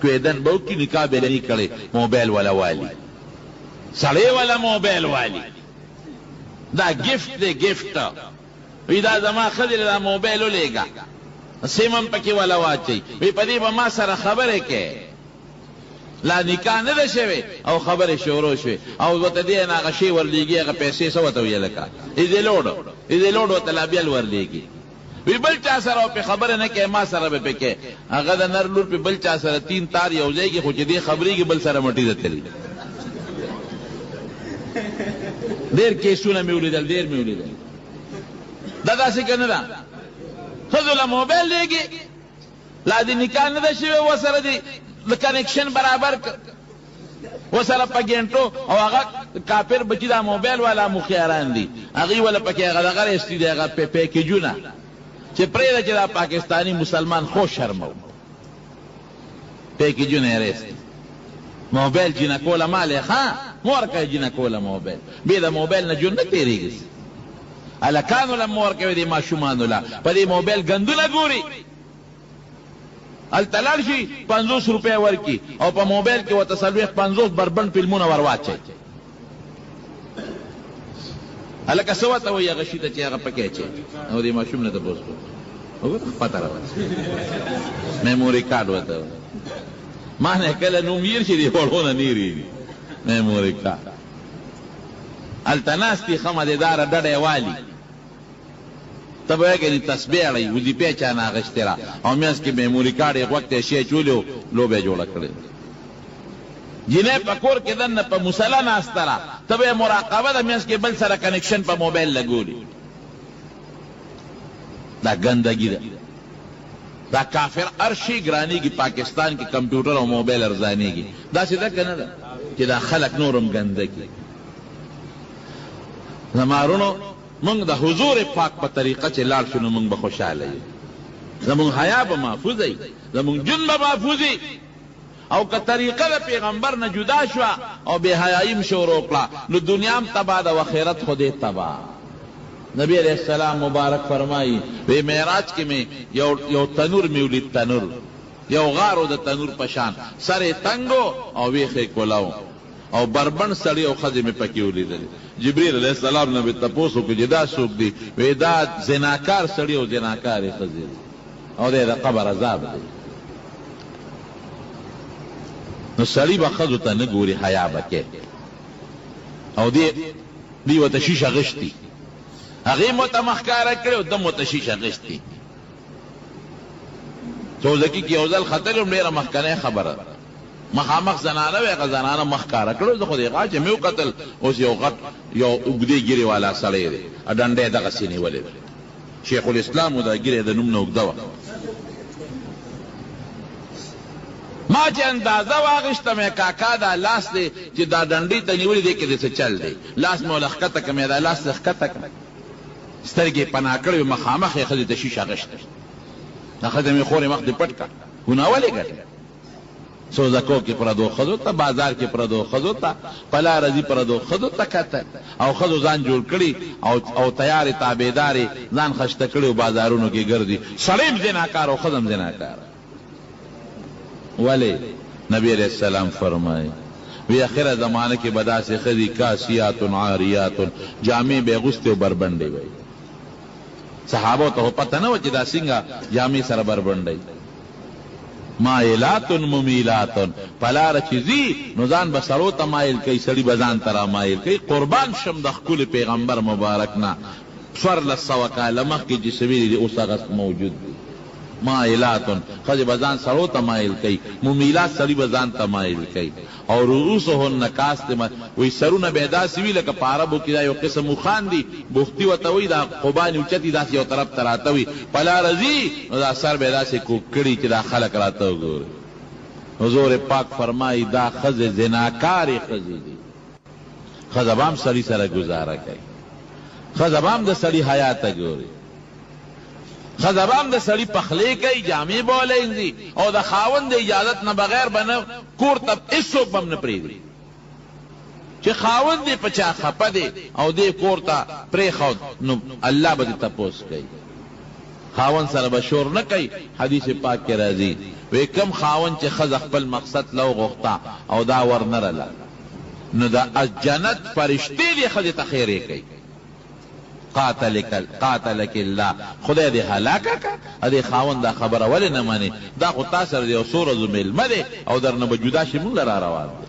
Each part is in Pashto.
کویدن بو کی نکاح به نه کړي موبایل والا والی سړی والا موبایل والی دا گفت دی گفت وی دا زما خدای دا موبایل ولېګا سیمم پکې والا واچي وی پدې به ما سره خبره کې لا نکاح نه ده شوی او خبره شروع شوی او وته دې نه غشي ورلېږي هغه پیسې سو ته ویل کا دې لوډو ته لا بیل ورلېږي وی بل چا سره په خبره نه کې ما سره به پکې هغه د نر لور په بل چا سره 3 تار یو ځای کې خو چې دې خبرې کې بل سره مټي دتلی ډېر کیسونه مې ولیدل ډېر مې ولیدل دا داسې کنه دا خذ موبایل لګي لا دې نکاح نه ده شوی وسره دې کنیکشن برابر وسره پګینټو او هغه کافر بچی دا موبایل والا مخیاران دي هغه ولا پکې هغه دغه استې دی هغه پیکیجونه چې پرې چې دا پاکستانی مسلمان خو شرمو پیکیجونه رست موبایل جنا کوله مال ها مور کوي جنا کوله موبایل به دا موبایل نه جون نه تیریږي الکانو له مور کوي دي ماشومان له په دې موبایل غندونه ګوري التلال شي 50 روپے ورکی او په موبایل کې وتسلوخ 50 بربند فلمونه ورواچي الکه سوته وي غشي ته چې هغه پکې چي او دې ماشوم نه ته بوسو او پته راوځي میموري کارت وته ما نه کله نو میر شي دی ورونه نیری میموري کارت التناستي خمددار ډډه والی تبه کې تسبیح لري ودی پہچانا غشترا او میاس کې میموري کارت یو وخت شي چولیو لوبه جوړ کړل جنې پکور کې دنه په مصلا ناسترا تبه مراقبه د میاس کې بل سره کنیکشن په موبایل لګولي دا ګندګي ده دا کافر ارشي ګرانی کی پاکستان کې کمپیوټر او موبایل ارزانيږي دا څه ده کنه ده چې دا خلک نورم ګندګي زمارونو منگ دا حضور پاک پا طریقہ چے لال شنو منگ با خوشحالی زمون حیا با محفوظی زمون جن با محفوظی او که طریقہ دا پیغمبر نا جدا شوا او بے حیائیم شو روکلا نو دنیام تبا دا و خیرت خودے تبا نبی علیہ السلام مبارک فرمائی وی معراج کے میں یو تنور میولید تنور یو غارو دا تنور پشان سر تنگو او ویخے کولاو او بربند سړی او خځې مې پکې ولیدل جبرئیل علیہ السلام نه تپوسو کې جدا څوک دی وی دا زناکار سړی او زناکارې خځې او د قبر عذاب دی نو سړی به ښځو ته نه ګوري حیا به کې او دی ورته شیشه غشتي هغې مو ته مخکاره کړې او ده مو ته شیشه غشتي چوزکي کې یو ځل ختلې وم ډېره مخکنۍ خبره مخامخ زنانه وی هغه زنانه مخ کاره کړو زه خو دې غا چې مې وکتل اوس یو غټ یو اوږدې ګیرې والا سړی دی ډنډۍ دغسې نیولې ده شیخ الاسلام و دا ګیرې د نوم نه اوږده وه ما چې اندازه واغېشته مې کاکا دا لاس دی چې دا ډنډۍ ته نیولې دی کې د څه چل دی لاس مې وله ښکته کړه مې دا لاس دې ښکته کړه سترګې یې پناه کړې وې مخامخ یې ښځې ته شیشه غشته دا ښځه مې خورې مخ دې پټ کړه ګناه ولې ګټه سوزکو کې پردو خزو ته بازار کې پردو خزو ته پلا رضی پردو خزو ته کته او خزو ځان جوړ کړي او تیار تابعداري ځان خشته کړي او بازارونو کې ګرځي سړیم زناکار او خزم زناکار ولی نبی علیہ السلام فرمائے وی اخر زمانه کې بدا سے خذی کاسیات عاریات جامع بے غسل او بربندې وي صحابه ته پته نه و چې دا څنګه جامع سره بربندې مائلات ممیلات پلار چیزی نو ځان بسړو ته مایل کوي سړي بزان ترا مایل کوي قربان شم د خپل پیغمبر مبارک نه سور لسو کاله مخکې چې سویل دي اوس هغه موجود دي مائلات خځې بزان سړو ته مایل کوي ممیلات سړي بزان ته مایل کوي او رؤوسهن کاسته وی سرونه به داسې وي لکه په عربو کې دا یو قسم مخان دي بوختي ورته وي دا قبان اوچتي داسې یو طرف ته راته وي پلا رضي نو دا سر به داسې کوک کړي چې دا خلک راته وګوري حضور پاک فرمایي دا ښځې زناکارې ښځې دي ښځه به هم سړي سره ګزاره کوي ښځه به هم د سړي حیا ته ګوري ښځه به هم د سړي پخلی کوي جامې به ولینځي او د خاوند د اجازت نه بغیر به نه کور ته هېڅوک به هم نه پرېږدي چې خاوند دې په چا خفه دی او دې کور ته پرېښود نو الله به دې تپوس کوي خاوند سره به شور نه کوي حدیث پاک کې راځي وی کم خاون چې ښځه خپل مقصد لو غوښتا او دا ورنرله نو دا از جنت فرشتې دې ښځې ته خیرې کوي. قاتلک الله، خدای دې هلاکه که دې خاوند دا خبره ولې نه منې؟ دا خو تا سره د یو څو ورځو مېلمه دی او درنه به جدا شي، مونږ له را روان دی.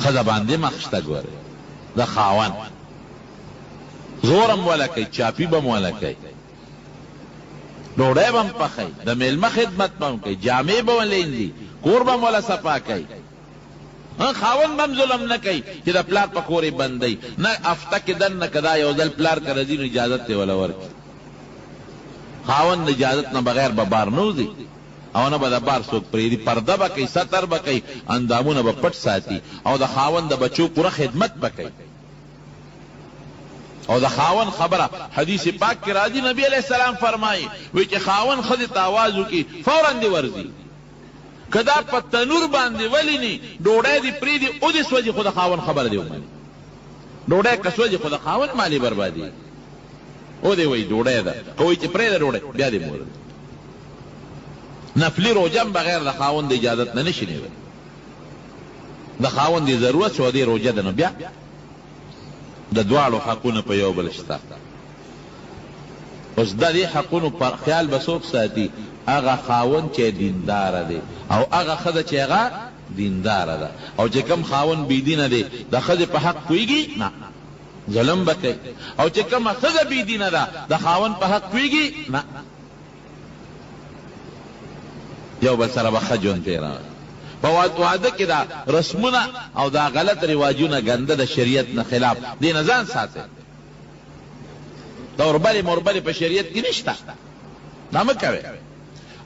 ښځه باندې مخ شته ګورې د خاوند زور هم وله کوي، چاپي به م وله کوي، ډوډۍ به م پخوي، د مېلمه خدمت به م کوي، جامې به ولینځي، کور به م وله صفا کوي. خاوند به م ظلم نه کوي چې د پلار په کور یې بندوي، نه هفته کې دننه که دا یو ځل پلار که راځي نو اجازت یې وله ورکړي. خاوند اجازت نه بغیر به بار نه وځي او نه به د بار څوک پرېږدي، پرده به کوي، ستر به کوي، اندامونه به پټ ساتي او د خاوند د بچو پوره خدمت به کوي. او د خاوند خبره حدیث پاک کې راځي، نبی علیہ السلام فرمایي وی چې خاوند ښځې ته آواز وکړي فوراً دې ورځي، که دا په تنور باندې ولیني ډوډۍ دې پرېږدي او دې سوځي، خو د خاوند خبره دې ومني. ډوډۍ که سوځي خو د خاوند مالي بربادي او دې وایي ډوډۍ ده، که وایي چې پرېږده ډوډۍ بیا دې مورد. نفلي روژه هم بغیر د خاوند اجازت نه نشي نیولی. د خاوند دې ضرورت شو دې روژه ده نو بیا د دواړو حقونه په یو بل شته. اوس د دې حقونو پر خیال به څوک ساتي؟ هغه خاوند چې دینداره دی او هغه ښځه چې هغه دینداره ده. او چې کوم خاوند بېدینه دی د ښځې په حق پوهېږي نه ظلم به کوي، او چې کومه ښځه بېدینه ده د خاوند په حق پوهېږي نه یو بل سره به ښه ژوند تېروي. په واده کې دا رسمونه او دا غلط رواجونه ګنده د شریعت نه خلاف دې نه ځان ساتي. دا اوربلې موربلې په شریعت کې نشته، دا مه کوئ.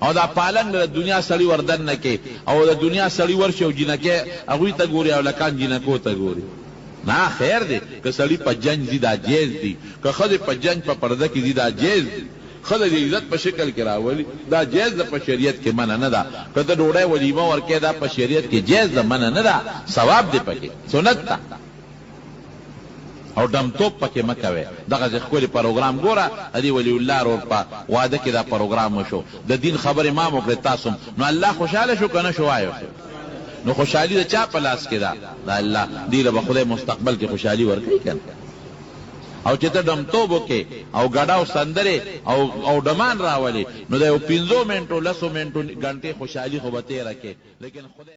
او دا پالنګ د دنیا سړي وردن نه کې او د دنیا سړي ورشي او جنکې هغوی ته ګوري او لکان جنکو ته ګوري، نه خیر دی. که سړي په جنج دي دا جیز دي، که ښځې په جنج په پرده کې دي دا جیز دي. ښځه د عزت په شکل کې راولي دا جیز ده، په شریعت کې منع نه ده. که ته ډوډۍ ولیمه ورکې دا په شریعت کې جیز ده، منع نه ده، ثواب دی پکې، سنت ده. او ډمتوب پکې مه کوئ. دغسې ښکلي پروګرام ګوره، ادي ولی الله رور په واده کې دا پروګرام وشو، د دین خبرې ما م وکړې تاسو نو الله خوشحاله شو که نه شو؟ وایو نو خوشحالي د چا په لاس کې ده؟ د الله. دې له به خدای مستقبل کې خوشحالي ورکوي که نه. او چې ته ډمتوب وکې او ګډاو سندرې او ډمان راولې نو د یو 5 منټو 10 منټو ګنټې خوشحالي خو به تېره کې، لیکن